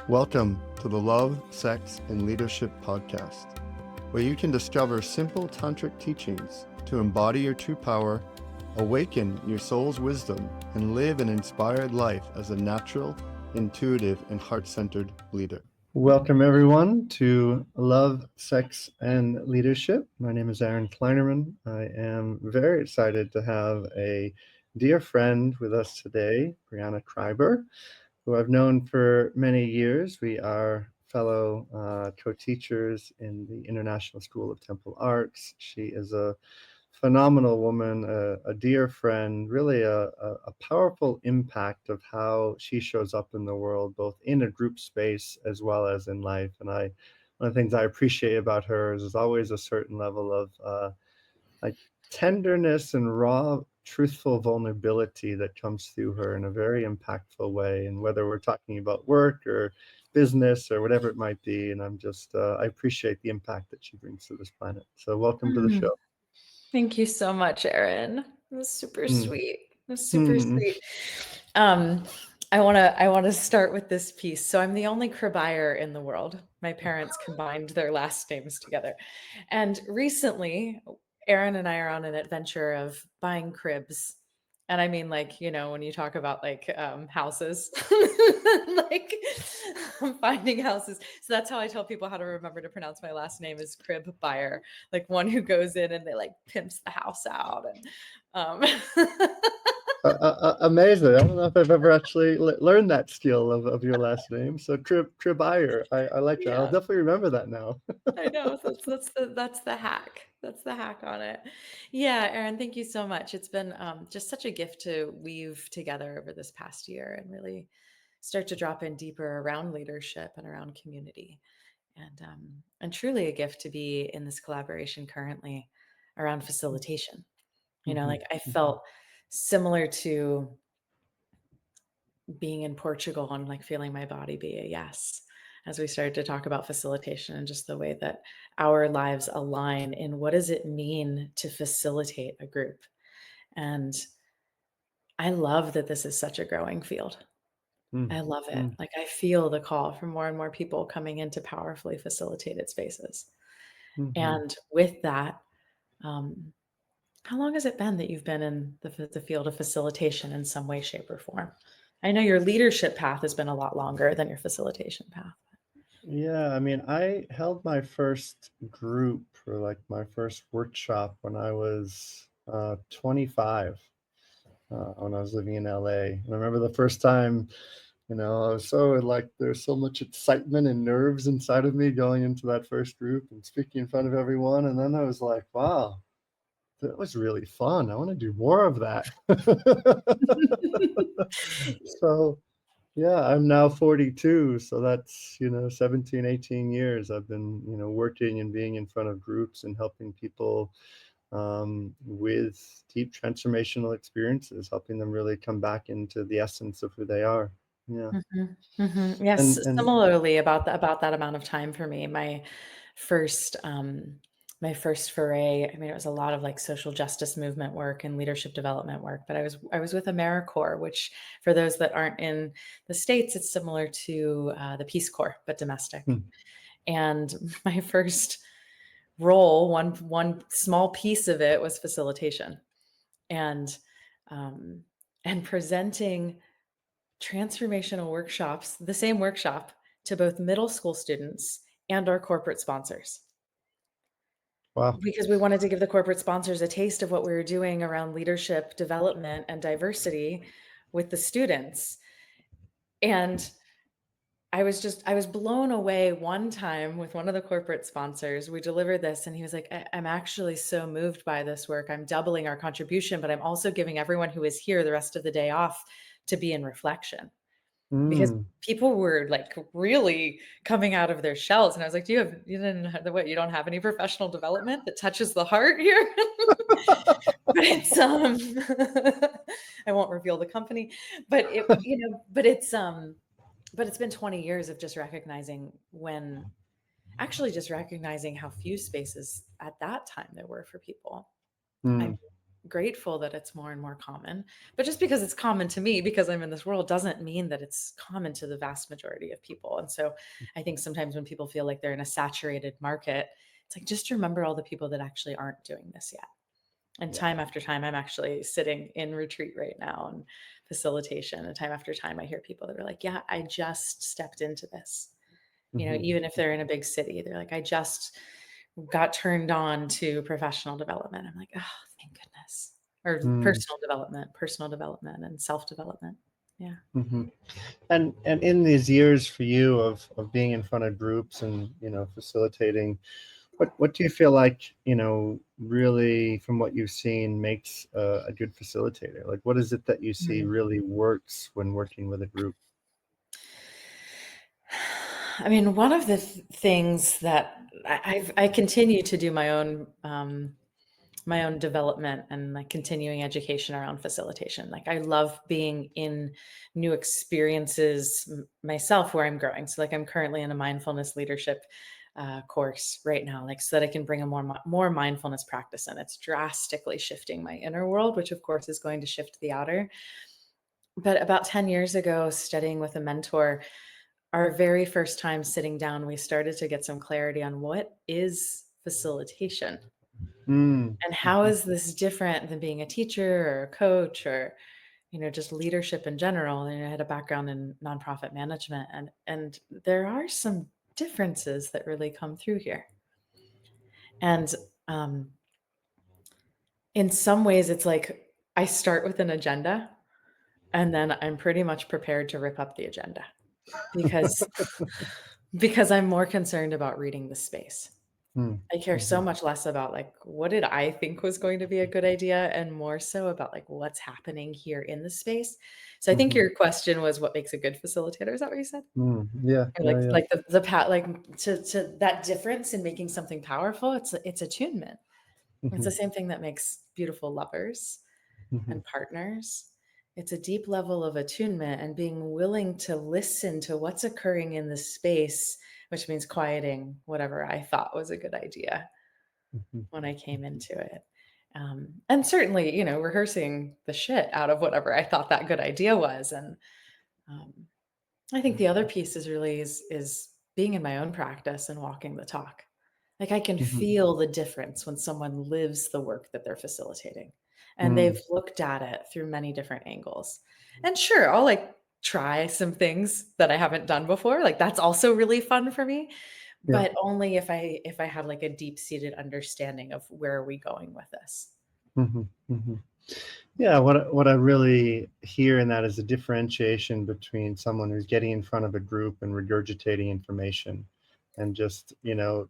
Welcome to the Love, Sex, and Leadership podcast, where you can discover simple tantric teachings to embody your true power, awaken your soul's wisdom, and live an inspired life as a natural, intuitive, and heart-centered leader. Welcome, everyone, to Love, Sex, and Leadership. My name is Aaron Kleinerman. I am very excited to have a dear friend with us today, Brianna Cribeyer, who I've known for many years. We are fellow co-teachers in the International School of Temple Arts. She is a phenomenal woman, a dear friend, really a powerful impact of how she shows up in the world, both in a group space as well as in life. And one of the things I appreciate about her is there's always a certain level of like tenderness and raw, truthful vulnerability that comes through her in a very impactful way. And whether we're talking about work or business or whatever it might be, and I appreciate the impact that she brings to this planet. So welcome to the show. Thank you so much, Aaron. It was super sweet. It was super sweet. I want to start with this piece. So I'm the only Cribeyer in the world. My parents combined their last names together. And recently, Aaron and I are on an adventure of buying cribs. And I mean, like, you know, when you talk about like houses, like finding houses. So that's how I tell people how to remember to pronounce my last name is Cribeyer, like one who goes in and they like pimps the house out. And amazing. I don't know if I've ever actually learned that skill of your last name. So Cribeyer, I like that. Yeah. I'll definitely remember that now. I know. That's the hack. That's the hack on it. Yeah, Aaron, thank you so much. It's been just such a gift to weave together over this past year and really start to drop in deeper around leadership and around community. And truly a gift to be in this collaboration currently around facilitation. You know, like I felt similar to being in Portugal and like feeling my body be a yes as we started to talk about facilitation and just the way that our lives align in what does it mean to facilitate a group. And I love that this is such a growing field. I love it. Like I feel the call for more and more people coming into powerfully facilitated spaces. And with that, how long has it been that you've been in the field of facilitation in some way, shape, or form? I know your leadership path has been a lot longer than your facilitation path. Yeah, I mean, I held my first group or like my first workshop when I was 25, when I was living in LA. And I remember the first time, I was so like, there's so much excitement and nerves inside of me going into that first group and speaking in front of everyone. And then I was like, wow, that was really fun. I want to do more of that. So, yeah, I'm now 42. So that's, 17, 18 years I've been, working and being in front of groups and helping people with deep transformational experiences, helping them really come back into the essence of who they are. Yeah. Yes, And similarly about that amount of time for me, my first foray, I mean, it was a lot of like social justice movement work and leadership development work, but I was with AmeriCorps, which for those that aren't in the States, it's similar to the Peace Corps, but domestic. And my first role, one small piece of it was facilitation and presenting transformational workshops, the same workshop, to both middle school students and our corporate sponsors. wow. Because we wanted to give the corporate sponsors a taste of what we were doing around leadership development and diversity with the students. And I was blown away one time with one of the corporate sponsors. We delivered this and he was like, I'm actually so moved by this work. I'm doubling our contribution, but I'm also giving everyone who is here the rest of the day off to be in reflection. Because people were like really coming out of their shells. And I was like, you don't have any professional development that touches the heart here? But it's, I won't reveal the company, but it's been 20 years of just recognizing how few spaces at that time there were for people. grateful that it's more and more common. But just because it's common to me, because I'm in this world, doesn't mean that it's common to the vast majority of people. And so I think sometimes when people feel like they're in a saturated market, it's like, just remember all the people that actually aren't doing this yet. And Yeah. time after time, I'm actually sitting in retreat right now and facilitation. And time after time, I hear people that are like, yeah, I just stepped into this. Hmm. Even if they're in a big city, they're like, I just got turned on to professional development. I'm like, oh, thank goodness. Or personal development and self-development. Yeah. Hmm. And in these years for you of being in front of groups and facilitating, what do you feel like really from what you've seen makes a good facilitator? Like, what is it that you see Mhm. really works when working with a group? I mean, one of the things that I continue to do my own development and like continuing education around facilitation. Like I love being in new experiences myself where I'm growing. So like I'm currently in a mindfulness leadership course right now, like so that I can bring a more mindfulness practice in. It's drastically shifting my inner world, which of course is going to shift the outer. But about 10 years ago, studying with a mentor, our very first time sitting down, we started to get some clarity on what is facilitation Mm. and how Mhm. is this different than being a teacher or a coach or just leadership in general. And I had a background in nonprofit management, and there are some differences that really come through here. And um, in some ways, it's like I start with an agenda, and then I'm pretty much prepared to rip up the agenda because I'm more concerned about reading the space. Mm. I care so Mhm. much less about, like, what did I think was going to be a good idea, and more so about, like, what's happening here in the space. So I think Mhm. your question was what makes a good facilitator, is that what you said? Mm. Yeah, Or yeah, yeah. like like, to that difference in making something powerful, it's attunement. It's the Mhm. same thing that makes beautiful lovers Mhm. and partners. It's a deep level of attunement and being willing to listen to what's occurring in the space, which means quieting whatever I thought was a good idea Mhm. when I came into it. And certainly, rehearsing the shit out of whatever I thought that good idea was. And um, I think the other piece is really is being in my own practice and walking the talk. Like I can Mhm. feel the difference when someone lives the work that they're facilitating and they've Mm. looked at it through many different angles. And sure, I'll like try some things that I haven't done before. Like that's also really fun for me, Yeah. but only if I have like a deep-seated understanding of where are we going with this. Mhm. Mhm. Yeah, what I really hear in that is a differentiation between someone who's getting in front of a group and regurgitating information and just,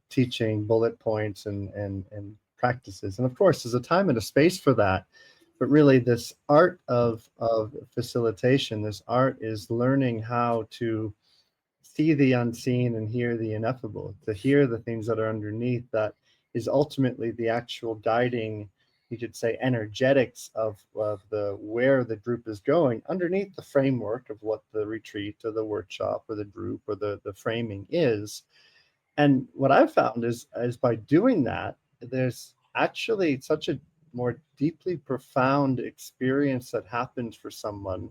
teaching bullet points and practices. And of course, there's a time and a space for that. But really this art of facilitation, this art is learning how to see the unseen and hear the ineffable, to hear the things that are underneath that is ultimately the actual guiding, you could say, energetics of the where the group is going underneath the framework of what the retreat or the workshop or the group or the framing is. And what I've found is by doing that, there's actually such a more deeply profound experience that happens for someone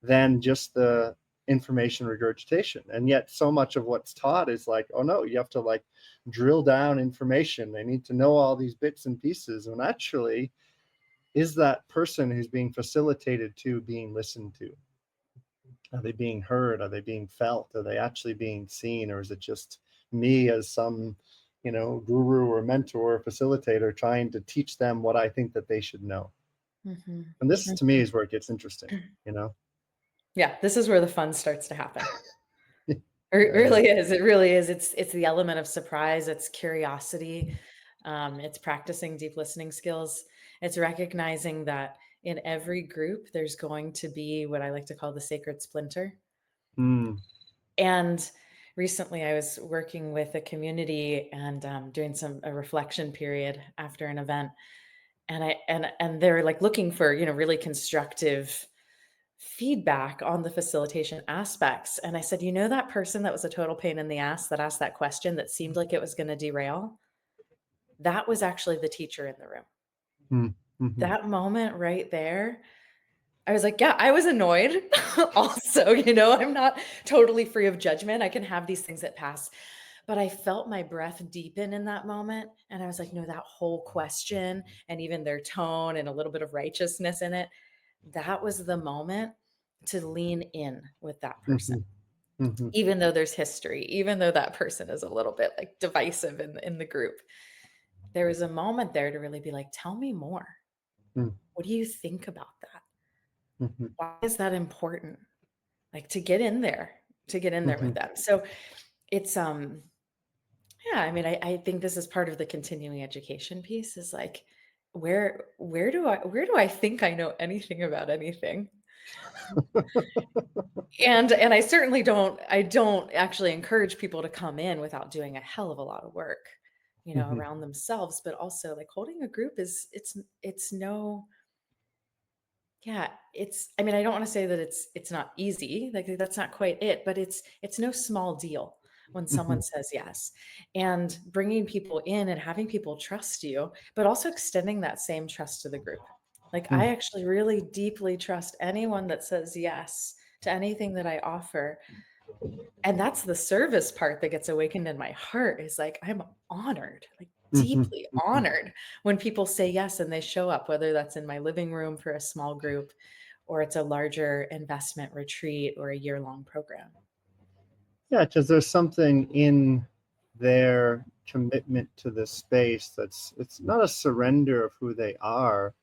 than just the information regurgitation. And yet so much of what's taught is like, oh no, you have to like drill down information. They need to know all these bits and pieces. And actually, is that person who's being facilitated to being listened to? Are they being heard? Are they being felt? Are they actually being seen? Or is it just me as some, guru or mentor or facilitator trying to teach them what I think that they should know? Mhm. And this to me Mhm. is where it gets interesting, you know? Yeah, this is where the fun starts to happen. It Yeah, yeah. really is. It really is. It's the element of surprise, it's curiosity, it's practicing deep listening skills. It's recognizing that in every group, there's going to be what I like to call the sacred splinter. Mm. And recently, I was working with a community and doing a reflection period after an event, and they're like looking for really constructive feedback on the facilitation aspects. And I said, that person that was a total pain in the ass that asked that question that seemed like it was going to derail, that was actually the teacher in the room. Mm. Mhm. That moment right there, I was like, yeah, I was annoyed also, I'm not totally free of judgment. I can have these things that pass, but I felt my breath deepen in that moment. And I was like, no, that whole question and even their tone and a little bit of righteousness in it, that was the moment to lean in with that person. Mhm. Mhm. Even though there's history, even though that person is a little bit like divisive in the group, there was a moment there to really be like, tell me more. Mm. What do you think about that? Mhm. Why is that important? Like to get in there with Mhm. them. So it's yeah, I mean, I think this is part of the continuing education piece is like where do I think I know anything about anything? And I certainly don't actually encourage people to come in without doing a hell of a lot of work, Mhm. around themselves, but also like holding a group is it's no yeah, it's I mean, I don't wanna say that it's not easy, like, that's not quite it, but it's no small deal when someone Mhm. says yes, and bringing people in and having people trust you, but also extending that same trust to the group. Like, I Mm. actually really deeply trust anyone that says yes to anything that I offer, and that's the service part that gets awakened in my heart is like, I'm honored, like Mhm. deeply Mhm. honored when people say yes and they show up, whether that's in my living room for a small group or it's a larger investment retreat or a year-long program. Yeah, because there's something in their commitment to this space it's not a surrender of who they are,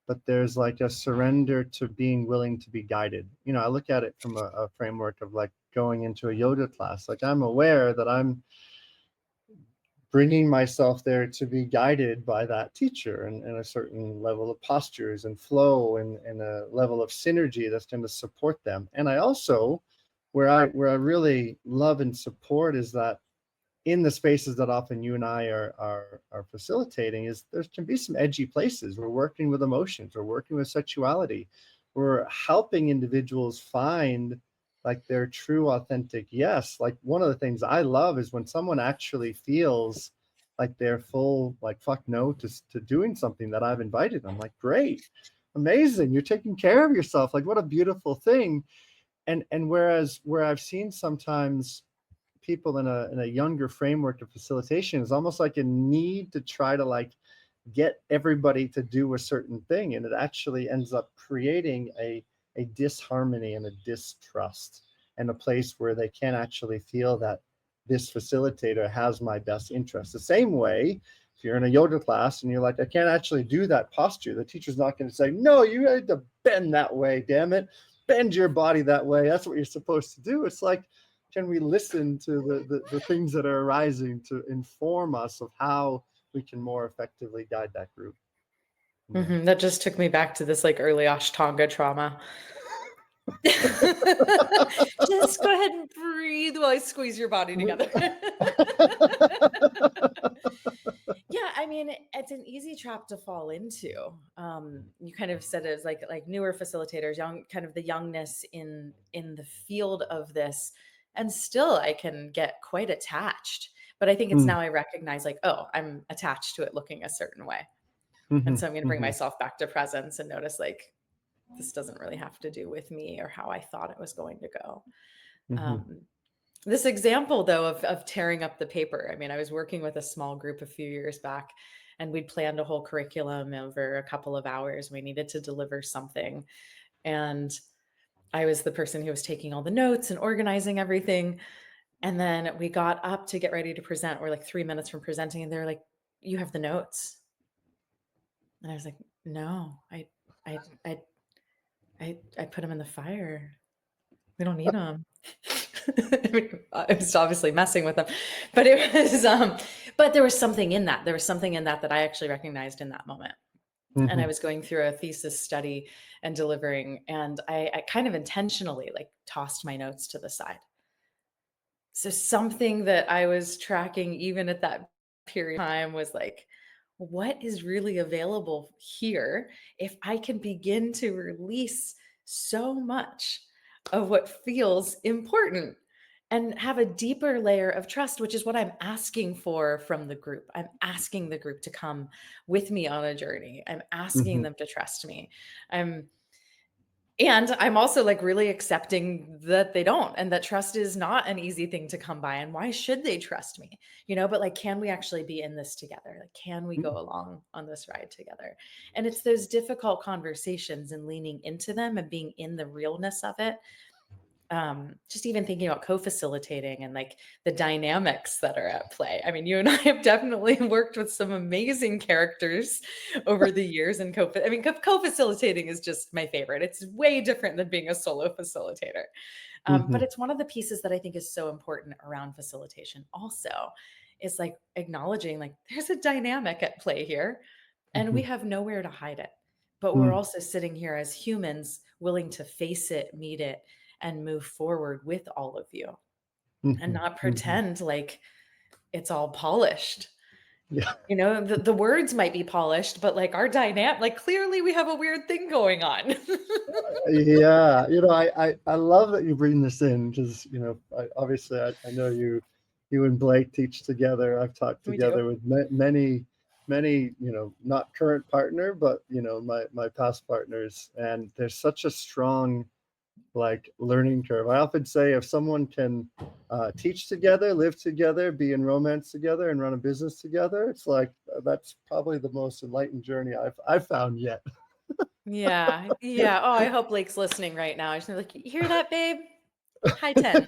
but there's like a surrender to being willing to be guided. I look at it from a framework of like going into a yoga class. Like I'm aware that I'm bringing myself there to be guided by that teacher and a certain level of postures and flow and a level of synergy that's going to support them. And I also, where I really love and support is that in the spaces that often you and I are facilitating is there can be some edgy places. We're working with emotions, we're working with sexuality, we're helping individuals find like their true authentic yes. Like one of the things I love is when someone actually feels like they're full like fuck no to doing something that I've invited. I'm like, great, amazing, you're taking care of yourself. Like what a beautiful thing. And whereas where I've seen sometimes people in a younger framework of facilitation is almost like a need to try to like get everybody to do a certain thing, and it actually ends up creating a disharmony and a distrust and a place where they can't actually feel that this facilitator has my best interest. The same way if you're in a yoga class and you're like, I can't actually do that posture, the teacher's not going to say, no, you had to bend that way, damn it, bend your body that way, that's what you're supposed to do. It's like, can we listen to the things that are arising to inform us of how we can more effectively guide that group? Yeah. That just took me back to this like early Ashtanga trauma. Just go ahead and breathe while I squeeze your body together. Yeah, I mean, it's an easy trap to fall into. You kind of said it as like newer facilitators, young, kind of the youngness in the field of this, and still I can get quite attached. But I think it's Mm. now I recognize like, oh, I'm attached to it looking a certain way, and Mhm, so I'm going to bring mhm, myself back to presence and notice like this doesn't really have to do with me or how I thought it was going to go. mhm, Um, this example though of tearing up the paper, I mean, I was working with a small group a few years back and we'd planned a whole curriculum over a couple of hours. We needed to deliver something. And I was the person who was taking all the notes and organizing everything. And then we got up to get ready to present. We're like 3 minutes from presenting, and they're like, "You have the notes." And I was like, "No, I, I, I put them in the fire. We don't need them." I mean, I was obviously messing with them, but it was, but there was something in that. There was something in that that I actually recognized in that moment. And I mhm, was going through a thesis study and delivering, and I kind of intentionally like tossed my notes to the side. So something that I was tracking even at that period of time was like, what is really available here if I can begin to release so much of what feels important? and have a deeper layer of trust, which is what I'm asking for from the group. I'm asking the group to come with me on a journey. I'm asking Mhm. them to trust me. I'm and I'm also like really accepting that they don't, and that trust is not an easy thing to come by. And why should they trust me? But like, can we actually be in this together? Like, can we go Mm. along on this ride together? And it's those difficult conversations and leaning into them and being in the realness of it, just even thinking about co-facilitating and like the dynamics that are at play. I mean, you and I have definitely worked with some amazing characters over the years in co-facilitating is just my favorite. It's way different than being a solo facilitator. But Mhm. it's one of the pieces that I think is so important around facilitation also, is like acknowledging like there's a dynamic at play here and we Mhm. have nowhere to hide it. But we're Mm. also sitting here as humans willing to face it, meet it, and move forward with all of you and Mhm. not Mhm. pretend like it's all polished. Yeah. The words might be polished, but like our dynamic, like clearly we have a weird thing going on. Yeah, I love that you bring this in because, obviously I know you and Blake teach together. I've talked We do. together with many, not current partner, but, my past partners. And there's such a strong, like, learning curve. I often say if someone can teach together, live together, be in romance together, and run a business together, it's like that's probably the most enlightened journey I've found yet. Yeah. Yeah. Oh, I hope Blake's listening right now. I just like, you hear that, babe? High 10.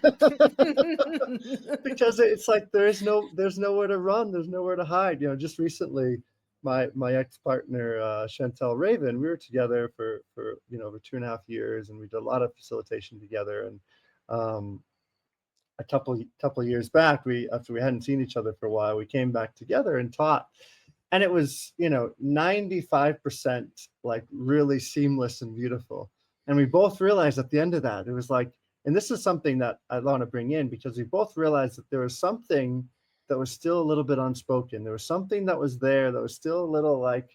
Because it's like there's nowhere to run, there's nowhere to hide. Just recently, my ex-partner, Chantel Raven, we were together for over 2.5 years, and we did a lot of facilitation together. And um, a couple of years back, we after we hadn't seen each other for a while, we came back together and taught, and it was 95% like really seamless and beautiful. And we both realized at the end of that, it was like, and this is something that I want to bring in because we both realized that there was something that was still a little bit unspoken. There was something that was there that was still a little like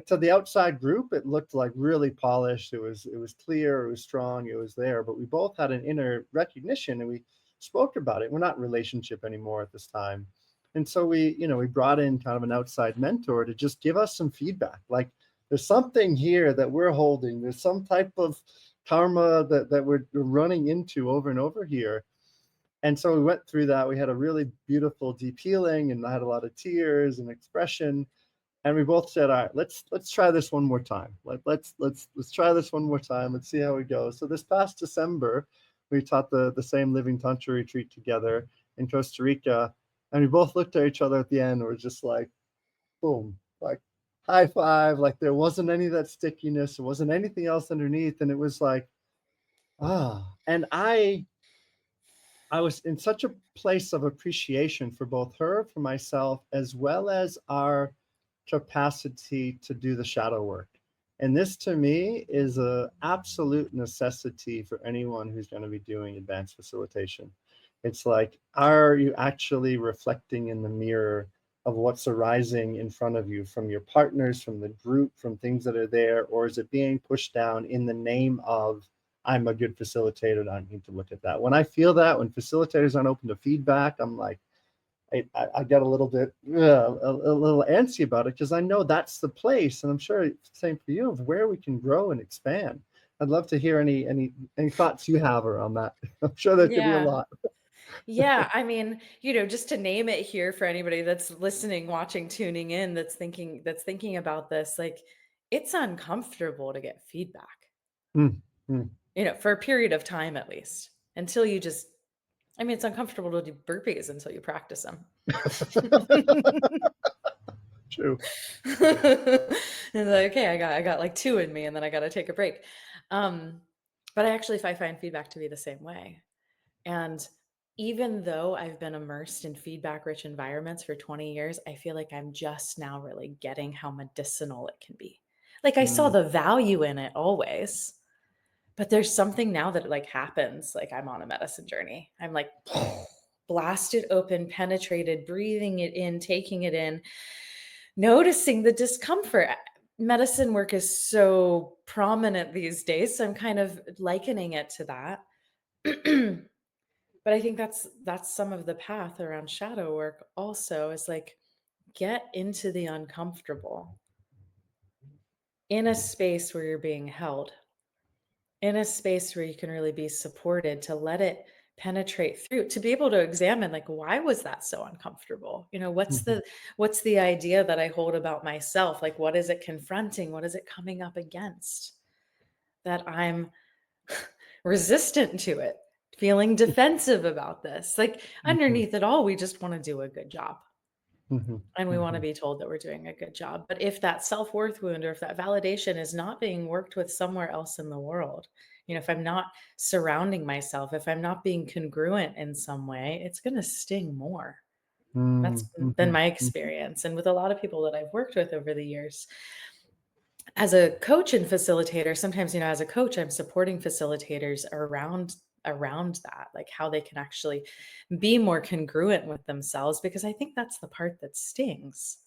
to the outside group, it looked like really polished. It was clear, it was strong, it was there. But we both had an inner recognition, and we spoke about it. We're not in relationship anymore at this time. And so we brought in kind of an outside mentor to just give us some feedback. Like, there's something here that we're holding. There's some type of karma that we're running into over and over here. And so we went through that. We had a really beautiful deep healing, and I had a lot of tears and expression. And we both said, all right, let's try this one more time. Let's try this one more time. Let's see how it goes. So this past December, we taught the same living tantra retreat together in Costa Rica, and we both looked at each other at the end. And we're just like, boom, like high five. Like there wasn't any of that stickiness. There wasn't anything else underneath, and it was like, ah. And I was in such a place of appreciation for both her, for myself, as well as our capacity to do the shadow work. And this to me is a absolute necessity for anyone who's going to be doing advanced facilitation. It's like, are you actually reflecting in the mirror of what's arising in front of you from your partners, from the group, from things that are there, or is it being pushed down in the name of I'm a good facilitator, I need to look at that. When I feel that, when facilitators aren't open to feedback, I'm like, I get a little bit a little antsy about it because I know that's the place, and I'm sure it's the same for you, of where we can grow and expand. I'd love to hear any thoughts you have around that. I'm sure there could be a Yeah. lot. Yeah, I mean, just to name it here for anybody that's listening, watching, tuning in, that's thinking about this, like it's uncomfortable to get feedback, Mm, mm. for a period of time at least, until you just I mean, it's uncomfortable to do burpees until you practice them. True. And like, okay, I got like two in me and then I got to take a break. Um, but I actually find feedback to be the same way. And even though I've been immersed in feedback rich environments for 20 years, I feel like I'm just now really getting how medicinal it can be. Like I saw Mm, the value in it always, but there's something now that like happens. Like I'm on a medicine journey. I'm like blasted open, penetrated, breathing it in, taking it in, noticing the discomfort. Medicine work is so prominent these days. So I'm kind of likening it to that. But I think that's some of the path around shadow work also, is like, get into the uncomfortable in a space where you're being held, in a space where you can really be supported, to let it penetrate through, to be able to examine, like, why was that so uncomfortable? Mhm. What's the idea that I hold about myself? Like, what is it confronting? What is it coming up against that I'm resistant to it, feeling defensive about this? Like, Mhm. underneath it all, we just want to do a good job. Mhm. And we want to Mhm. be told that we're doing a good job. But if that self-worth wound, or if that validation is not being worked with somewhere else in the world, if I'm not surrounding myself, if I'm not being congruent in some way, it's going to sting more. That's Mm. been Mhm. my Mhm. experience. And with a lot of people that I've worked with over the years, as a coach and facilitator, sometimes, as a coach, I'm supporting facilitators around that, like how they can actually be more congruent with themselves, because I think that's the part that stings.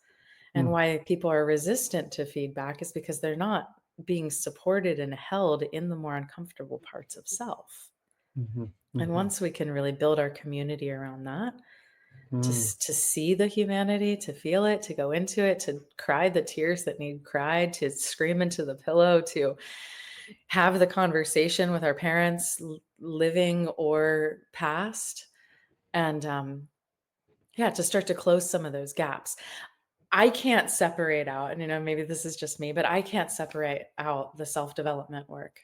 And Mm. why people are resistant to feedback is because they're not being supported and held in the more uncomfortable parts of self. Mhm. And Mhm. once we can really build our community around that, Mm. to see the humanity, to feel it, to go into it, to cry the tears that need cried, to scream into the pillow, to have the conversation with our parents, living or past, and yeah, to start to close some of those gaps. I can't separate out, and maybe this is just me, but I can't separate out the self-development work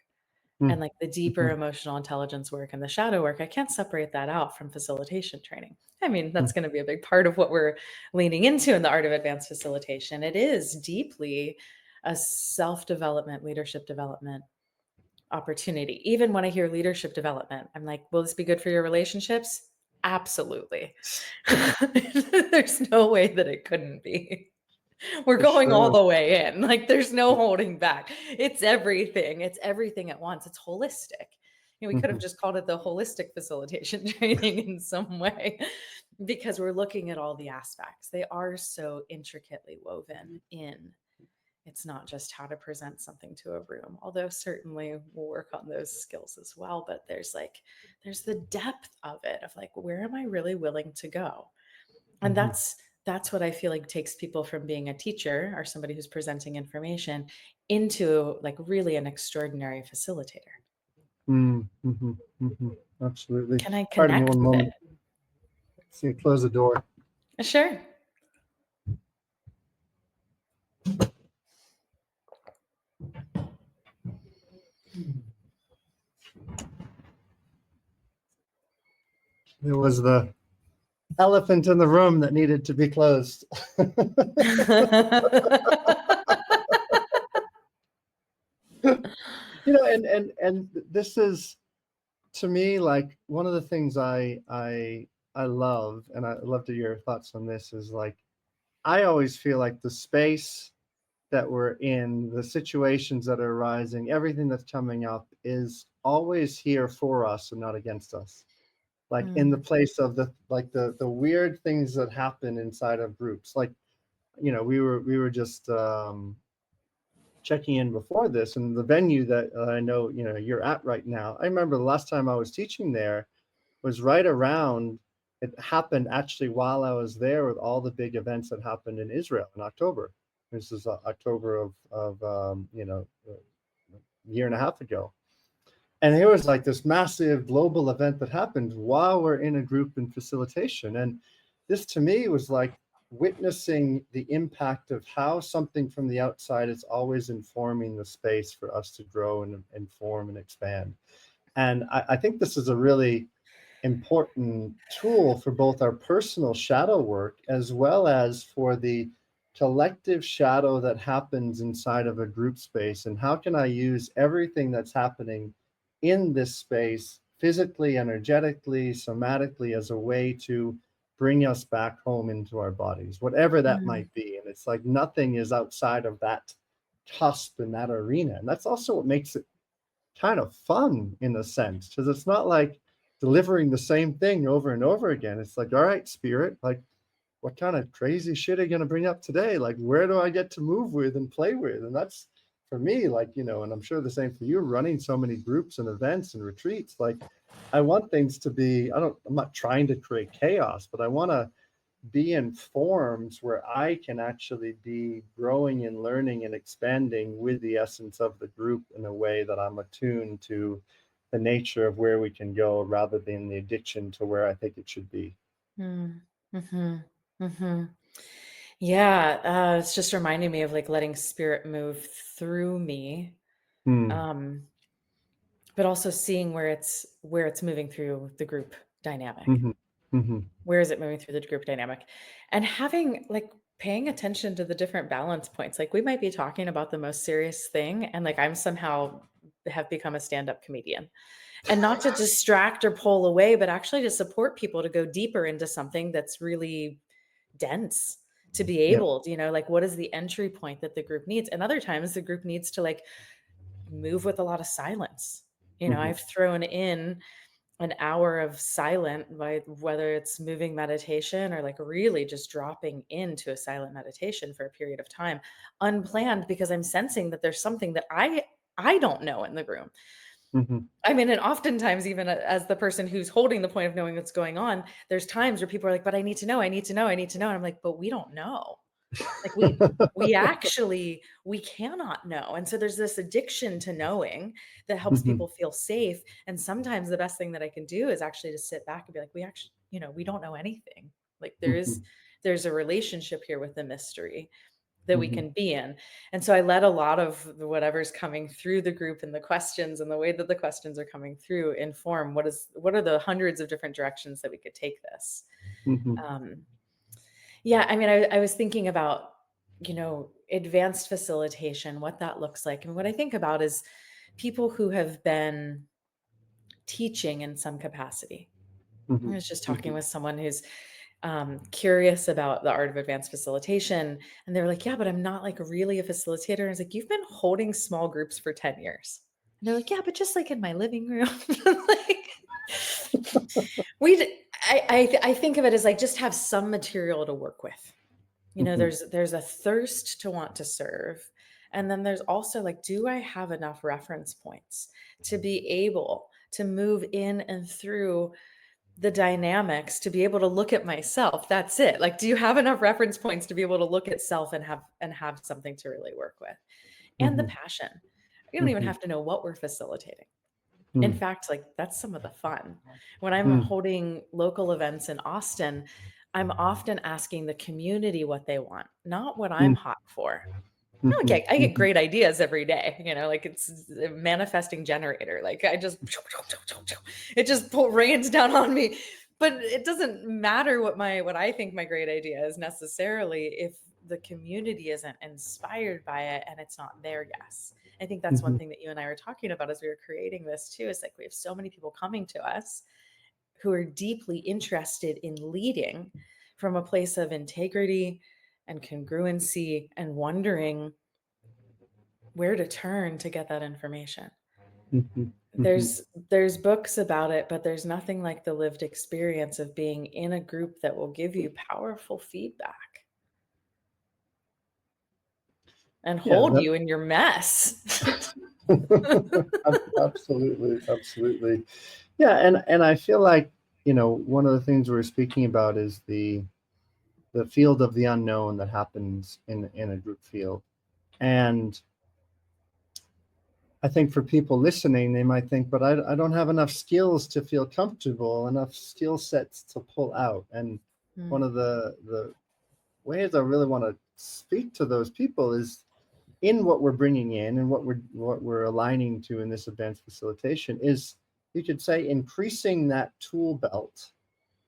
and, Mm. like, the deeper Mhm. emotional intelligence work and the shadow work. I can't separate that out from facilitation training. I mean, that's Mm. going to be a big part of what we're leaning into in the Art of Advanced Facilitation. It is deeply a self-development, leadership development opportunity. Even when I hear leadership development, I'm like, will this be good for your relationships? Absolutely. There's no way that it couldn't be. We're For going all sure. the way in. Like, there's no holding back. It's everything. It's everything at once. It's holistic. We could have Mhm. just called it the holistic facilitation training in some way, because we're looking at all the aspects. They are so intricately woven in. It's not just how to present something to a room, although certainly we'll work on those skills as well. But there's the depth of it, of, like, where am I really willing to go? And Mhm. that's what I feel like takes people from being a teacher or somebody who's presenting information into, like, really an extraordinary facilitator. Mm. Mhm. Mhm. Absolutely. Can I Pardon me connect one with it? moment. See you close the door. Sure. It was the elephant in the room that needed to be closed. And this is, to me, like, one of the things I love, and I love to hear your thoughts on this, is like, I always feel like the space that we're in, the situations that are arising, everything that's coming up is always here for us and not against us. Like, in the Mm, place of the weird things that happen inside of groups. Like, we were just checking in before this, and the venue that I know you're at right now. I remember the last time I was teaching there was right around. It happened actually while I was there with all the big events that happened in Israel in October. This is October of a year and a half ago, and here was like this massive global event that happened while we're in a group in facilitation. And this to me was like witnessing the impact of how something from the outside is always informing the space for us to grow and form and expand. And I think this is a really important tool for both our personal shadow work as well as for the collective shadow that happens inside of a group space. And how can I use everything that's happening in this space, physically, energetically, somatically, as a way to bring us back home into our bodies, whatever that mm, might be? And it's like nothing is outside of that cusp in that arena. And that's also what makes it kind of fun in a sense, because it's not like delivering the same thing over and over again. It's like, all right, spirit, like, what kind of crazy shit are you going to bring up today? Like, where do I get to move with and play with? And that's for me, like, and I'm sure the same for you, running so many groups and events and retreats. Like, I want things to be, I'm not trying to create chaos, but I want to be in forms where I can actually be growing and learning and expanding with the essence of the group in a way that I'm attuned to the nature of where we can go rather than the addiction to where I think it should be. Mm. Hmm. Hmm. Yeah, it's just reminding me of like letting spirit move through me, Hmm. um, but also seeing where it's moving through the group dynamic. Hmm. Hmm. Where is it moving through the group dynamic? And having like paying attention to the different balance points. Like we might be talking about the most serious thing, and like I'm somehow have become a stand-up comedian. And not to distract or pull away, but actually to support people to go deeper into something that's really dense, to be Yeah. able to, like what is the entry point that the group needs? And other times the group needs to like move with a lot of silence. Hmm. I've thrown in an hour of silent, by whether it's moving meditation or like really just dropping into a silent meditation for a period of time, unplanned, because I'm sensing that there's something that I don't know in the room. Hmm. I mean, and oftentimes, even as the person who's holding the point of knowing what's going on, there's times where people are like, "But I need to know, I need to know, I need to know." And I'm like, "But we don't know. Like we actually we cannot know." And so there's this addiction to knowing that helps Hmm. people feel safe. And sometimes the best thing that I can do is actually to sit back and be like, "We actually, we don't know anything. Like Hmm. there's a relationship here with the mystery that we Hmm. can be in." And so I let a lot of whatever's coming through the group and the questions and the way that the questions are coming through inform what are the hundreds of different directions that we could take this. Hmm. Um, yeah, I mean, I was thinking about, advanced facilitation, what that looks like. And what I think about is people who have been teaching in some capacity. I Hmm. was just talking Hmm. with someone who's curious about the art of advanced facilitation. And they were like, "Yeah, but I'm not like really a facilitator." And I was like, "You've been holding small groups for 10 years." And they're like, "Yeah, but just like in my living room." Like, we, I think of it as like just have some material to work with. Hmm. There's a thirst to want to serve. And then there's also like, do I have enough reference points to be able to move in and through the dynamics to be able to look at myself? That's it. Like, do you have enough reference points to be able to look at self and have something to really work with? And the Hmm. passion. You don't even Hmm. have to know what we're facilitating. In Hmm. fact, like that's some of the fun. When I'm Hmm. holding local events in Austin, I'm often asking the community what they want, not what I'm hot for. Hmm. Okay, I get Hmm. great ideas every day, like it's a manifesting generator. Like I just it just rains down on me. But it doesn't matter what I think my great idea is necessarily if the community isn't inspired by it and it's not their yes. I think that's one Hmm. thing that you and I were talking about as we were creating this too, is like we have so many people coming to us who are deeply interested in leading from a place of integrity and congruency and wondering where to turn to get that information. Hmm. Hmm. There's books about it, but there's nothing like the lived experience of being in a group that will give you powerful feedback and Yeah, hold you in your mess. absolutely, absolutely. Yeah, and I feel like, one of the things we're speaking about is the field of the unknown that happens in a group field. And I think for people listening, they might think, but I don't have enough skills to feel comfortable, enough skill sets to pull out. And one Mm, of the ways I really want to speak to those people is in what we're bringing in and what we're aligning to in this advanced facilitation is, you could say, increasing that tool belt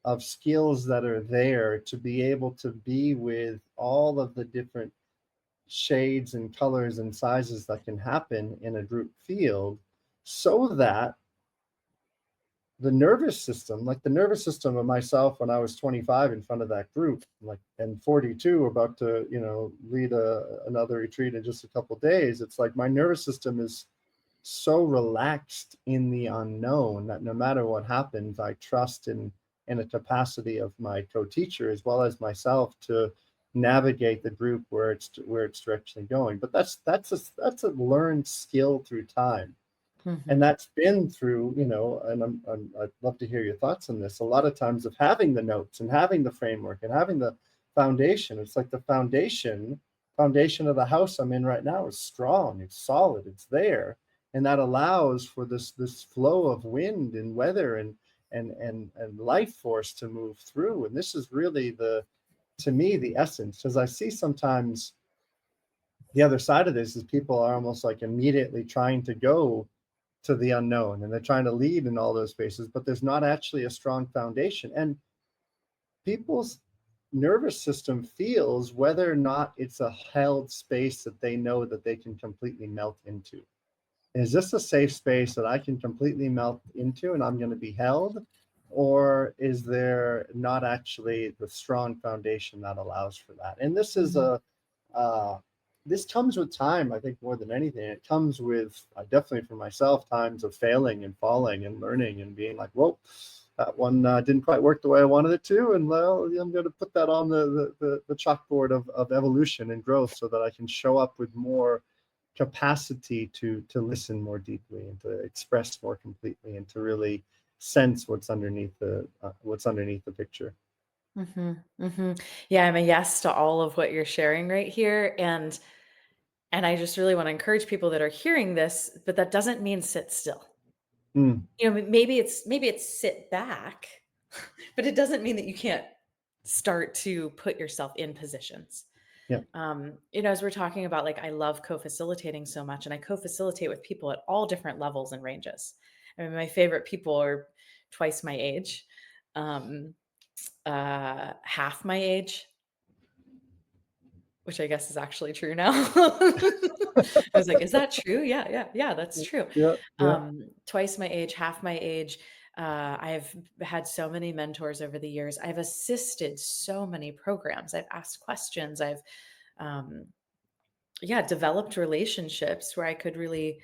of skills that are there to be able to be with all of the different shades and colors and sizes that can happen in a group field, so that the nervous system, like the nervous system of myself when I was 25 in front of that group, like, and 42 about to, lead another retreat in just a couple of days, it's like my nervous system is so relaxed in the unknown that no matter what happens, I trust in a capacity of my co-teacher as well as myself to navigate the group where it's directionally going. But that's a learned skill through time. And Mhm. that's been through, and I'd love to hear your thoughts on this. A lot of times of having the notes and having the framework and having the foundation. It's like the foundation of the house I'm in right now is strong, it's solid, it's there. And that allows for this flow of wind and weather and life force to move through. And this is really to me, the essence. Because I see sometimes the other side of this is people are almost like immediately trying to go to the unknown and they're trying to lead in all those spaces, but there's not actually a strong foundation. And people's nervous system feels whether or not it's a held space that they know that they can completely melt into. Is this a safe space that I can completely melt into and I'm going to be held? Or is there not actually the strong foundation that allows for that? And this is Mhm. uh, this comes with time, I think, more than anything. It comes with, definitely for myself, times of failing and falling and learning and being like, whoa, that one didn't quite work the way I wanted it to. And well, I'm going to put that on the chalkboard of evolution and growth so that I can show up with more capacity to listen more deeply and to express more completely and to really sense what's underneath the picture. Mhm. Mhm. Yeah, I'm a yes to all of what you're sharing right here, and I just really wanna encourage people that are hearing this, but that doesn't mean sit still. Mm, Maybe it's sit back, but it doesn't mean that you can't start to put yourself in positions. yeah. As we're talking about, like, I love co-facilitating so much, and I co-facilitate with people at all different levels and ranges. I mean, my favorite people are twice my age, um, half my age, which I guess is actually true now. I was like, "Is that true? Yeah, yeah, yeah, that's true." Yeah. Yeah. Twice my age, half my age. I've had so many mentors over the years. I've assisted so many programs. I've asked questions. I've, um, yeah, developed relationships where I could really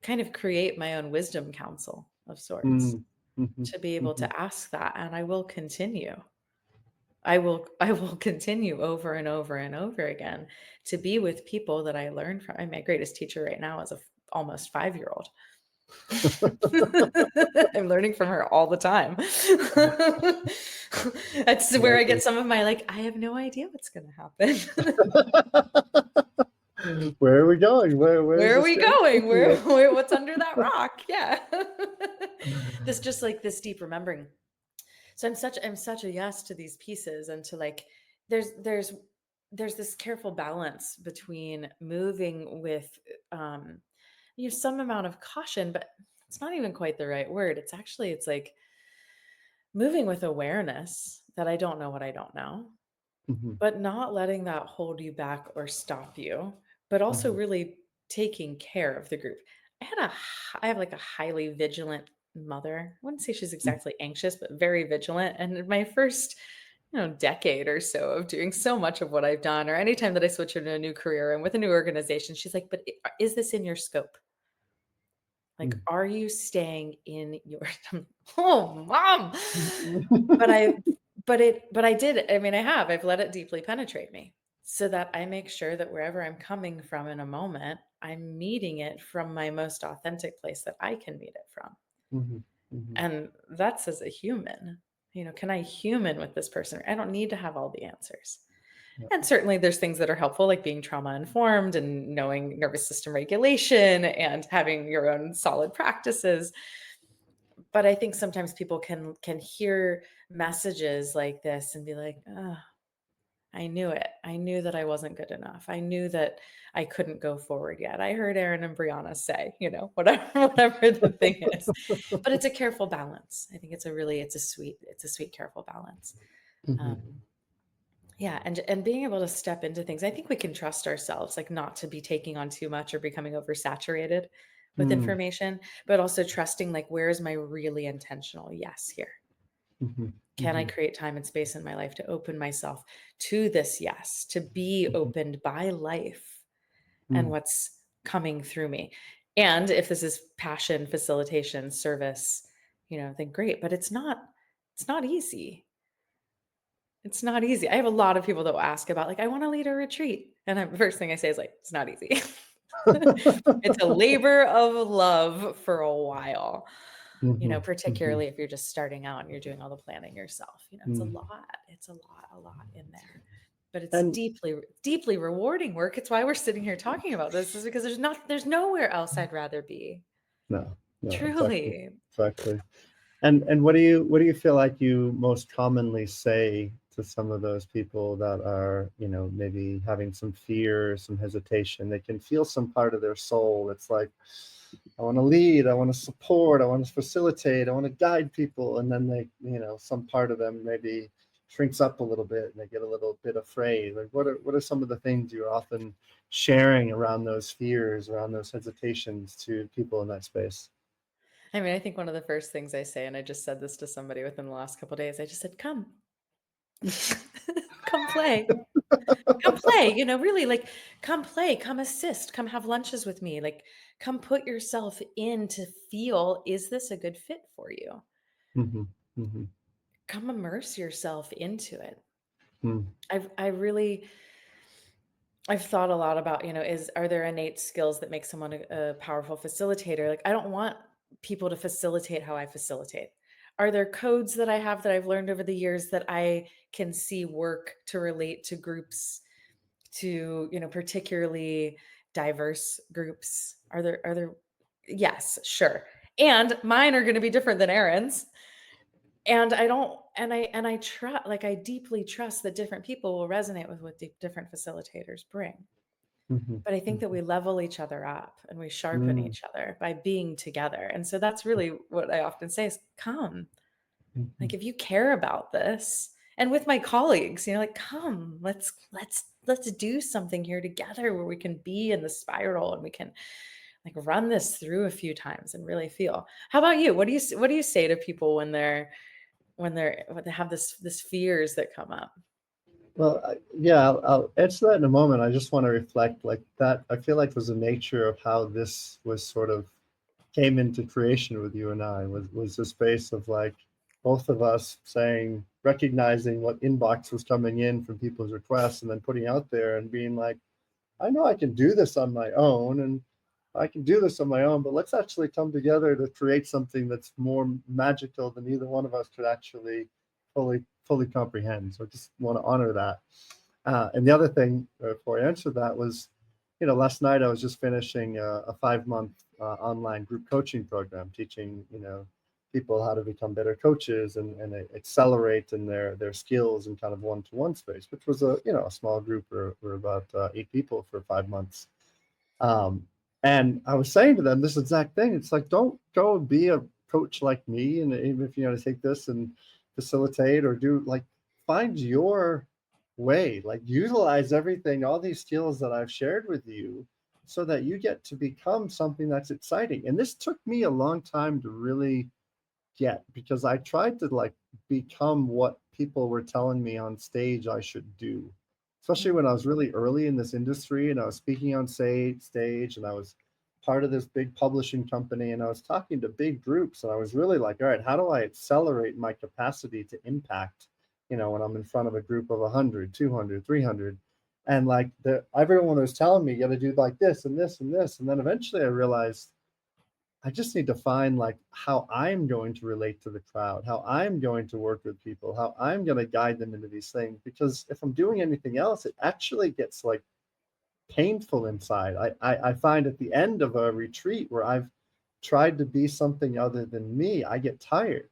kind of create my own wisdom council of sorts Mm, mhm, to be able mhm. to ask that, and I will continue. I will continue over and over and over again to be with people that I learn from. My greatest teacher right now is almost 5-year-old. I'm learning from her all the time. That's where I get Amazing. some of my, like, I have no idea what's gonna happen. Where are we going? Where's Where are this we journey going? taking us? What's under that rock? Yeah. This just like this deep remembering. So I'm such a yes to these pieces and to like there's there's there's this careful balance between moving with um some amount of caution, but it's not even quite the right word. It's like moving with awareness that I don't know what I don't know, Mhm, but not letting that hold you back or stop you, but also mhm, really taking care of the group. I have like a highly vigilant mother. I wouldn't say she's mm, exactly anxious, but very vigilant. And in my first, decade or so of doing so much of what I've done, or anytime that I switch into a new career and with a new organization, she's like, "But is this in your scope? Like, mm. are you staying in your?" Oh, mom. But Mhm. I but I did. I mean, I have. I've let it deeply penetrate me so that I make sure that wherever I'm coming from in a moment, I'm meeting it from my most authentic place that I can meet it from. Mhm, mhm. And that's as a human. Can I human with this person? I don't need to have all the answers. Yeah. And certainly there's things that are helpful, like being trauma informed and knowing nervous system regulation and having your own solid practices. But I think sometimes people can hear messages like this and be like, "Oh, I knew it. I knew that I wasn't good enough. I knew that I couldn't go forward yet. I heard Aaron and Brianna say, whatever whatever the thing is." But it's a careful balance. I think it's a sweet, careful balance. Mhm, Um, yeah, and being able to step into things. I think we can trust ourselves, like not to be taking on too much or becoming oversaturated with mm, information, but also trusting like where is my really intentional yes here? mhm, Can I mhm, create time and space in my life to open myself to this yes, to be mhm, opened by life and mm, what's coming through me? And if this is passion, facilitation, service, then great, but it's not easy. It's not easy. I have a lot of people that will ask about like, I want to lead a retreat. And the first thing I say is like, it's not easy. It's a labor of love for a while, Hmm. Hmm. particularly if you're just starting out and you're doing all the planning yourself. It's a Mm. lot. It's a lot in there. But it's And deeply, deeply rewarding work. It's why we're sitting here talking about this, is because there's nowhere else I'd rather be. no, no, exactly, Truly. exactly. And what do you feel like you most commonly say to some of those people that are, maybe having some fear, some hesitation? They can feel some part of their soul. It's like, I want to lead, I want to support, I want to facilitate, I want to guide people. And then they, some part of them maybe shrinks up a little bit and they get a little bit afraid. Like what are some of the things you're often sharing around those fears, around those hesitations to people in that space? I mean, I think one of the first things I say, and I just said this to somebody within the last couple of days, I just said, come, come play. Come play, really, like, come play, come assist, come have lunches with me, like, come put yourself in to feel, is this a good fit for you? Hmm. Hmm. Come immerse yourself into it. Mm. I really I've thought a lot about, are there innate skills that make someone a powerful facilitator? Like, I don't want people to facilitate how I facilitate. Are there codes that I have that I've learned over the years that I can see work to relate to groups, to, particularly diverse groups? Are there Yes, sure. And mine are going to be different than Aaron's. And I don't and I trust, like, I deeply trust that different people will resonate with what different facilitators bring. Mhm, But I think that mhm, we level each other up and we sharpen mm, each other by being together. And so that's really what I often say is, come. mhm, Like, if you care about this, and with my colleagues, like, come, let's do something here together where we can be in the spiral and we can, like, run this through a few times and really feel. How about you? What do you say to people when they have this fears that come up? Well, yeah, I'll answer that in a moment. I just want to reflect like that. I feel like was the nature of how this was sort of came into creation with you and I was the space of like both of us saying, recognizing what inbox was coming in from people's requests and then putting out there and being like, I know I can do this on my own and I can do this on my own, but let's actually come together to create something that's more magical than either one of us could actually fully comprehend. So I just want to honor that. And the other thing before I answer that was, last night I was just finishing a 5 month online group coaching program, teaching, people how to become better coaches and accelerate in their skills in kind of one-to-one space, which was a small group. We're about 8 people for 5 months. Um, and I was saying to them this exact thing. It's like, don't go be a coach like me. And even if you take this and facilitate or do like, find your way, like utilize everything, all these skills that I've shared with you so that you get to become something that's exciting. And this took me a long time to really get because I tried to like become what people were telling me on stage I should do. Especially when I was really early in this industry and I was speaking on stage and I was part of this big publishing company and I was talking to big groups and I was really like, all right, how do I accelerate my capacity to impact, when I'm in front of a group of 100, 200, 300. And like everyone was telling me, you got to do like this and this and this. And then eventually I realized I just need to find like how I'm going to relate to the crowd, how I'm going to work with people, how I'm going to guide them into these things. Because if I'm doing anything else, it actually gets like painful inside. I find at the end of a retreat where I've tried to be something other than me, I get tired.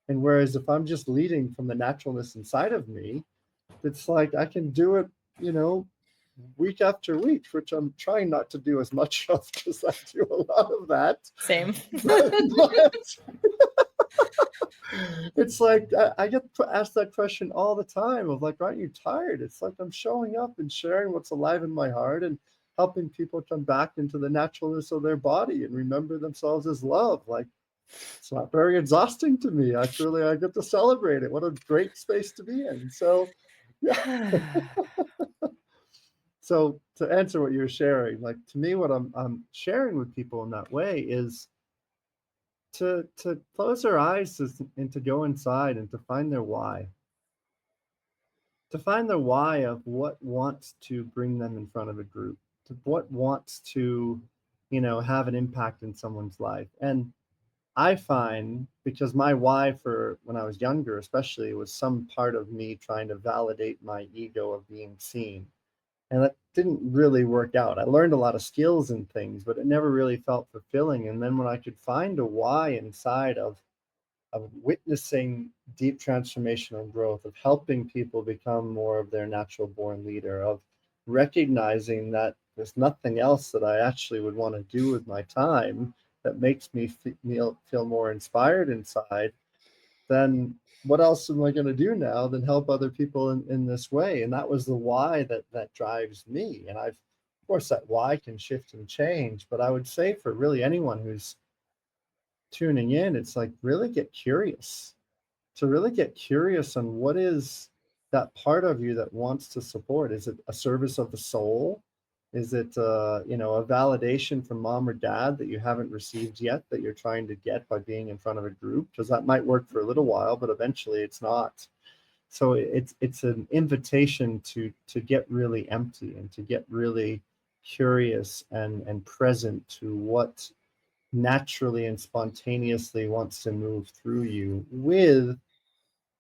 And whereas if I'm just leading from the naturalness inside of me, it's like I can do it, you know, week after week, which I'm trying not to do as much of because I do a lot of that. Same. But it's like I get asked that question all the time of like, aren't you tired? It's like I'm showing up and sharing what's alive in my heart and helping people come back into the naturalness of their body and remember themselves as love. Like it's not very exhausting to me. I get to celebrate it. What a great space to be in. So yeah. So to answer what you're sharing, like to me, what I'm sharing with people in that way is to close their eyes and to go inside and to find their why. To find the why of what wants to bring them in front of a group, what wants to, have an impact in someone's life. And I find, because my why for when I was younger, especially, was some part of me trying to validate my ego of being seen. And that didn't really work out. I learned a lot of skills and things, but it never really felt fulfilling. And then when I could find a why inside of witnessing deep transformational growth, of helping people become more of their natural born leader, of recognizing that there's nothing else that I actually would want to do with my time that makes me feel more inspired inside, then what else am I going to do now than help other people in this way? And that was the why that drives me. And of course, that why can shift and change. But I would say for really anyone who's tuning in, it's like really get curious, to really get curious on what is that part of you that wants to support. Is it a service of the soul? Is it a validation from mom or dad that you haven't received yet, that you're trying to get by being in front of a group? Because that might work for a little while, but eventually it's not. So it's an invitation to get really empty and to get really curious and present to what naturally and spontaneously wants to move through you, with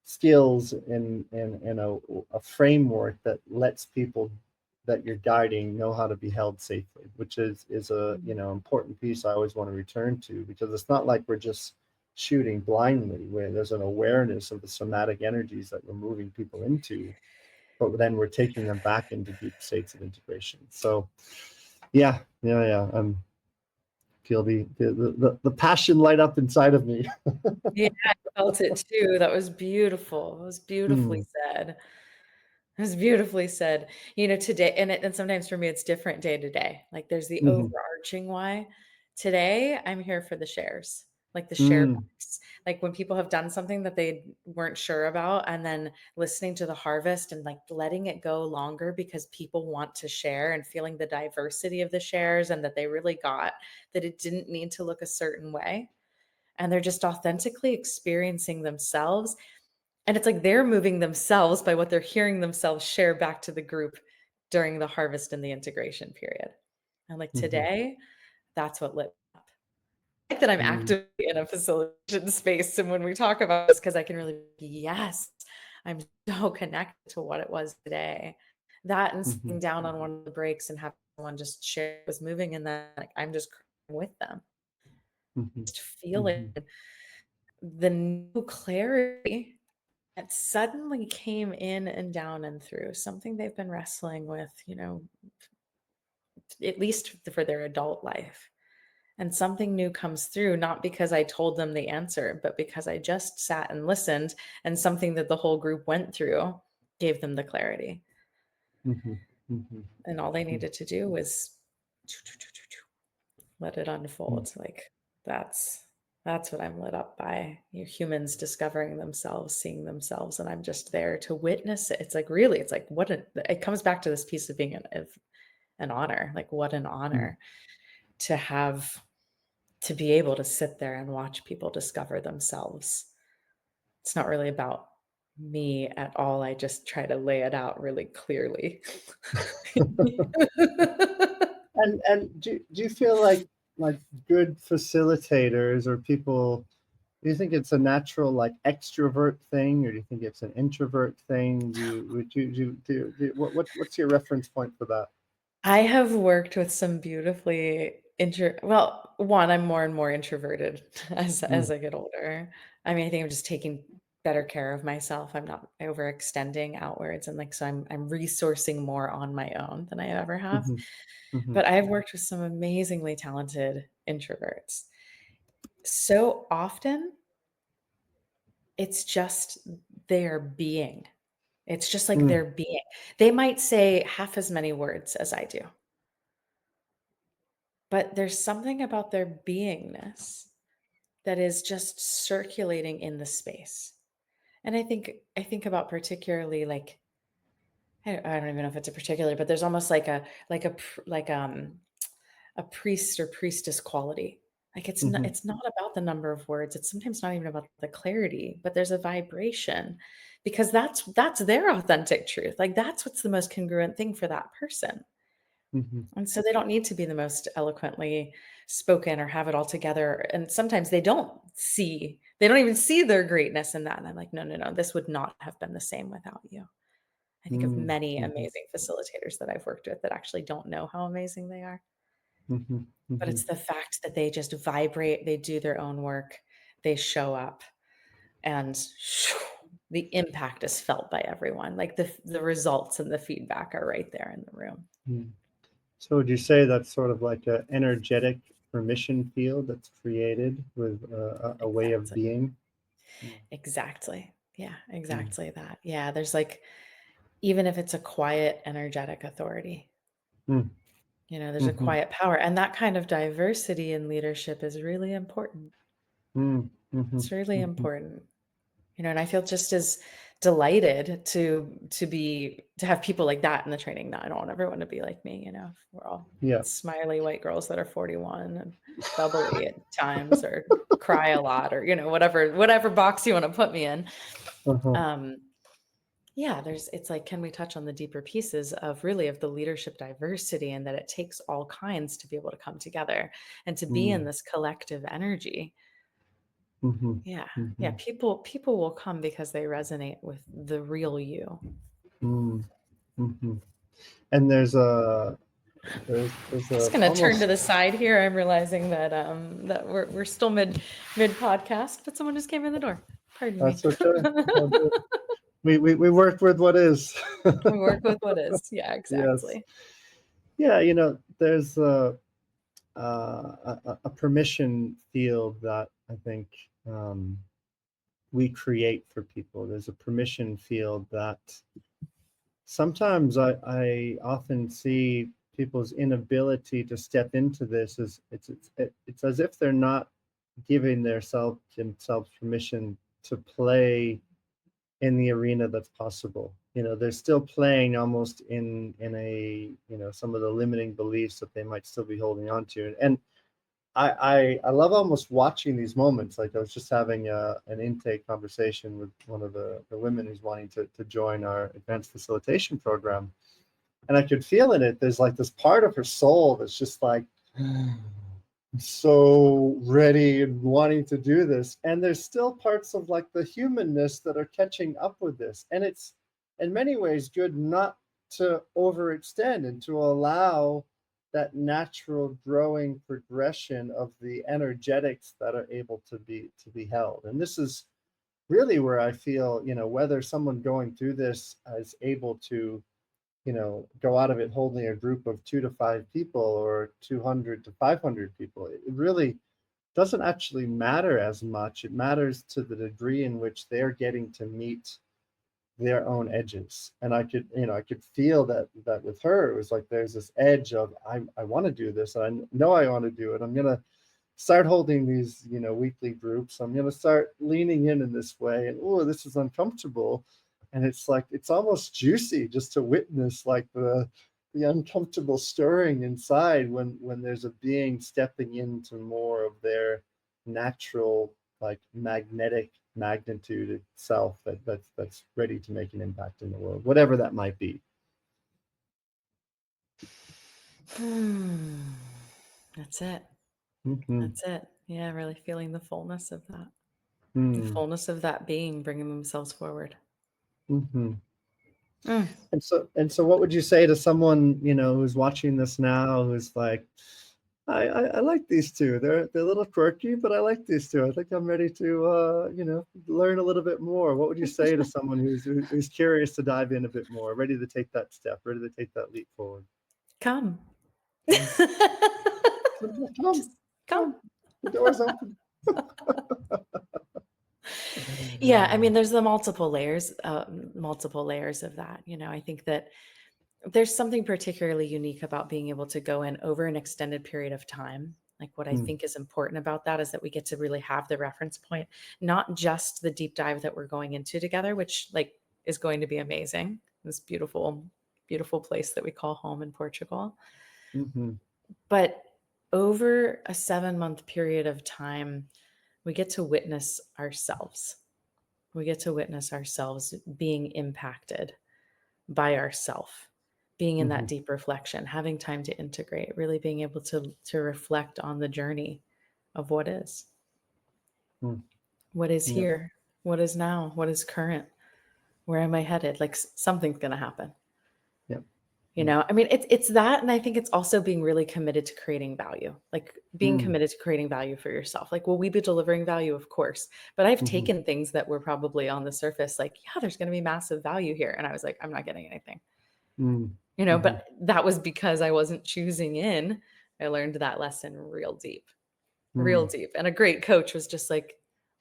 skills and a framework that lets people that you're guiding know how to be held safely, which is a important piece I always want to return to, because it's not like we're just shooting blindly, where there's an awareness of the somatic energies that we're moving people into, but then we're taking them back into deep states of integration. So yeah, feel the passion light up inside of me. Yeah, I felt it too. That was beautiful. It was beautifully Mm, said. It was beautifully said. Today, and sometimes for me it's different day to day. Like there's the mhm, overarching why. Today, I'm here for the shares, like the share mm, box. Like when people have done something that they weren't sure about, and then listening to the harvest and like letting it go longer because people want to share, and feeling the diversity of the shares, and that they really got that it didn't need to look a certain way. And they're just authentically experiencing themselves, and it's like they're moving themselves by what they're hearing themselves share back to the group during the harvest and the integration period. And like mhm, today, that's what lit up. I like that I'm mm, actively in a facilitation space. And when we talk about this, because I can really be, yes, I'm so connected to what it was today. That, and mhm, sitting down on one of the breaks and having someone just share was moving, and then like I'm just crying with them, mhm, just feeling mhm, the new clarity. It suddenly came in and down and through something they've been wrestling with, at least for their adult life. And something new comes through, not because I told them the answer, but because I just sat and listened, and something that the whole group went through gave them the clarity. mhm, mhm, And all they mhm, needed to do was let it mhm, unfold. Like that's what I'm lit up by. Humans discovering themselves, seeing themselves, and I'm just there to witness it. It's like really, it's like it comes back to this piece of being an honor. Like what an mhm. honor to have, to be able to sit there and watch people discover themselves. It's not really about me at all. I just try to lay it out really clearly. And do you feel like good facilitators or people, do you think it's a natural like extrovert thing, or do you think it's an introvert thing? What's your reference point for that? I have worked with some beautifully well, one, I'm more and more introverted as Mm, I get older. I mean, I think I'm just taking better care of myself. I'm not overextending outwards, and like so I'm resourcing more on my own than I ever have. mhm, mhm, But I've worked with some amazingly talented introverts. So often it's just their being. It's just like mm, their being. They might say half as many words as I do, but there's something about their beingness that is just circulating in the space. And I think about particularly like I don't even know if it's a particular, but there's almost like a priest or priestess quality. Like mhm, it's not about the number of words. It's sometimes not even about the clarity, but there's a vibration, because that's their authentic truth. Like that's what's the most congruent thing for that person. Mhm. And so they don't need to be the most eloquently spoken or have it all together. And sometimes they don't even see their greatness in that. And I'm like, no, no, no, this would not have been the same without you. I think of Mm. many Mhm. amazing facilitators that I've worked with that actually don't know how amazing they are. Mhm. But it's Mhm. the fact that they just vibrate, they do their own work, they show up, and the impact is felt by everyone. Like the results and the feedback are right there in the room. Mm. So would you say that's sort of like an energetic permission field that's created with a way of Exactly. being? Mm. Exactly. Yeah, Mm. exactly that. Yeah, there's like, even if it's a quiet, energetic authority, Mm. there's a Mhm. quiet power. And that kind of diversity in leadership is really important. Mm. Mhm. It's really Mhm. important. And I feel just as delighted to have people like that in the training. Now, I don't want everyone to be like me, we're all Yeah. smiley white girls that are 41 and bubbly at times or cry a lot or, whatever box you want to put me in. Uh-huh. Um, yeah, it's like, can we touch on the deeper pieces of the leadership diversity, and that it takes all kinds to be able to come together and to be in Mm. this collective energy. Mhm. Yeah. Yeah. Mhm. People will come because they resonate with the real you. Mm. Mhm. And there's Just a gonna turn to almost the side here. I'm realizing that we're still mid podcast, but someone just came in the door. Pardon me. that's okay. All good. We work with what is. We work with what is. Yeah, Yes. exactly. Yeah, there's a permission field that I think um, we create for people. There's a permission field that sometimes I often see people's inability to step into this is it's as if they're not giving themselves permission to play in the arena that's possible. They're still playing almost in a some of the limiting beliefs that they might still be holding on to. And I love almost watching these moments. Like I was just having an intake conversation with one of the women who's wanting to join our advanced facilitation program. And I could feel in it, there's like this part of her soul that's just like so ready and wanting to do this. And there's still parts of like the humanness that are catching up with this. And it's in many ways good not to overextend and to allow that natural growing progression of the energetics that are able to be held. And this is really where I feel, whether someone going through this is able to go out of it holding a group of 2 to 5 people or 200 to 500 people. It really doesn't actually matter as much. It matters to the degree in which they're getting to meet their own edges. And I could feel that with her. It was like there's this edge of I want to do this. And I know I want to do it. I'm gonna start holding these weekly groups. I'm going to start leaning in this way, and oh, this is uncomfortable. And it's like it's almost juicy just to witness like the uncomfortable stirring inside when there's a being stepping into more of their natural like magnetic magnitude itself that's ready to make an impact in the world, whatever that might be. Hmm. That's it. Mm-hmm. That's it. Yeah, really feeling the fullness of that. The Mm. fullness of that being bringing themselves forward. Mm-hmm. Mm. And so what would you say to someone, who's watching this now, who's like, I like these two. They're a little quirky, but I like these two. I think I'm ready to learn a little bit more. What would you say to someone who's curious to dive in a bit more, ready to take that step, ready to take that leap forward? Come. Come, come, Just come. come. The door's open. Yeah, I mean, there's the multiple layers of that. I think that there's something particularly unique about being able to go in over an extended period of time. Like, what I Mm, think is important about that is that we get to really have the reference point, not just the deep dive that we're going into together, which like is going to be amazing. This beautiful, beautiful place that we call home in Portugal. mhm, But over a 7-month period of time, we get to witness ourselves. We get to witness ourselves being impacted by ourself, being in that Mm-hmm. deep reflection, having time to integrate, really being able to reflect on the journey of what is. Mm. What is Yeah. here? What is now? What is current? Where am I headed? Like something's going to happen. Yeah. You know, I mean, it's that, and I think it's also being really committed to creating value, like being Mm. committed to creating value for yourself. Like, will we be delivering value? Of course, but I've Mm-hmm. taken things that were probably on the surface, like, yeah, there's going to be massive value here, and I was like, I'm not getting anything. Mm. You know, Mm-hmm. but that was because I wasn't choosing in. I learned that lesson real Mm. deep, and a great coach was just like,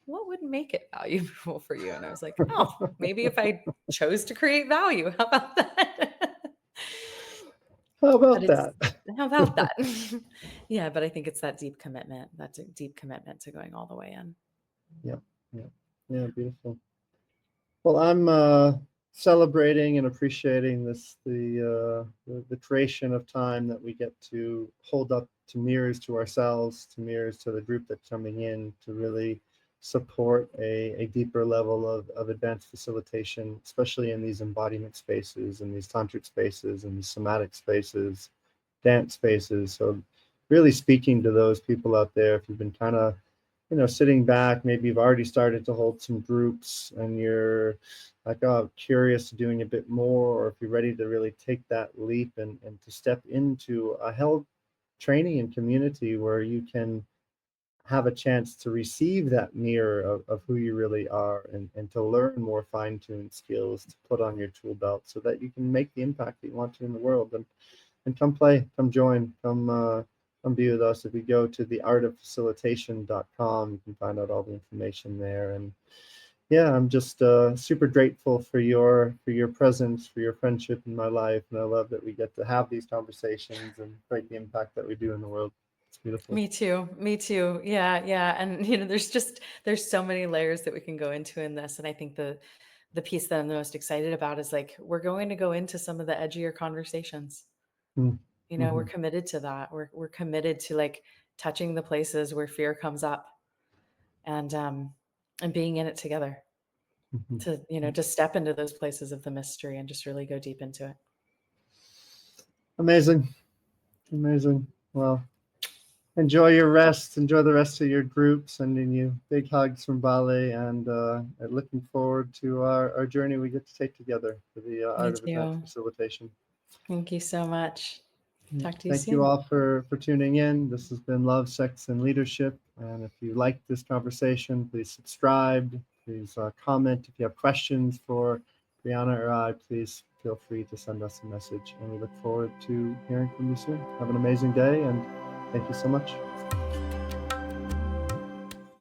what would make it valuable for you? And I was like, oh, maybe if I chose to create value, how about that? How But about it's that? how about that? Yeah, but I think it's that deep commitment, to going all the way in. Yeah. Yeah. Yeah. Beautiful. Well, I'm celebrating and appreciating the creation of time that we get to hold up to mirrors to ourselves, to mirrors to the group that's coming in, to really support a deeper level of advanced facilitation, especially in these embodiment spaces and these tantric spaces and these somatic spaces, dance spaces. So really speaking to those people out there, if you've been kind of sitting back, maybe you've already started to hold some groups and you're like, oh, curious to doing a bit more, or if you're ready to really take that leap and to step into a held training and community where you can have a chance to receive that mirror of who you really are, and to learn more fine-tuned skills to put on your tool belt so that you can make the impact that you want to in the world. And come play, come join, come be with us. If you go to the artoffacilitation.com, you can find out all the information there. And yeah, I'm just super grateful for your presence, for your friendship in my life, and I love that we get to have these conversations and create the impact that we do in the world. It's beautiful. Me too. Me too. Yeah, yeah. And there's so many layers that we can go into in this. And I think the piece that I'm the most excited about is like we're going to go into some of the edgier conversations. Mm. You know, we're Mhm. committed to that. We're committed to like touching the places where fear comes up, and being in it together Mhm. to, to step into those places of the mystery and just really go deep into it. Amazing. Amazing. Well, enjoy your rest. Enjoy the rest of your group. Sending you big hugs from Bali, and looking forward to our journey we get to take together for the Me Art of Advanced too. Facilitation. Thank you so much. Talk to you Thank you soon. all for tuning in. This has been Love, Sex, and Leadership. And if you like this conversation, please subscribe. Please comment. If you have questions for Brianna or I, please feel free to send us a message. And we look forward to hearing from you soon. Have an amazing day, and thank you so much.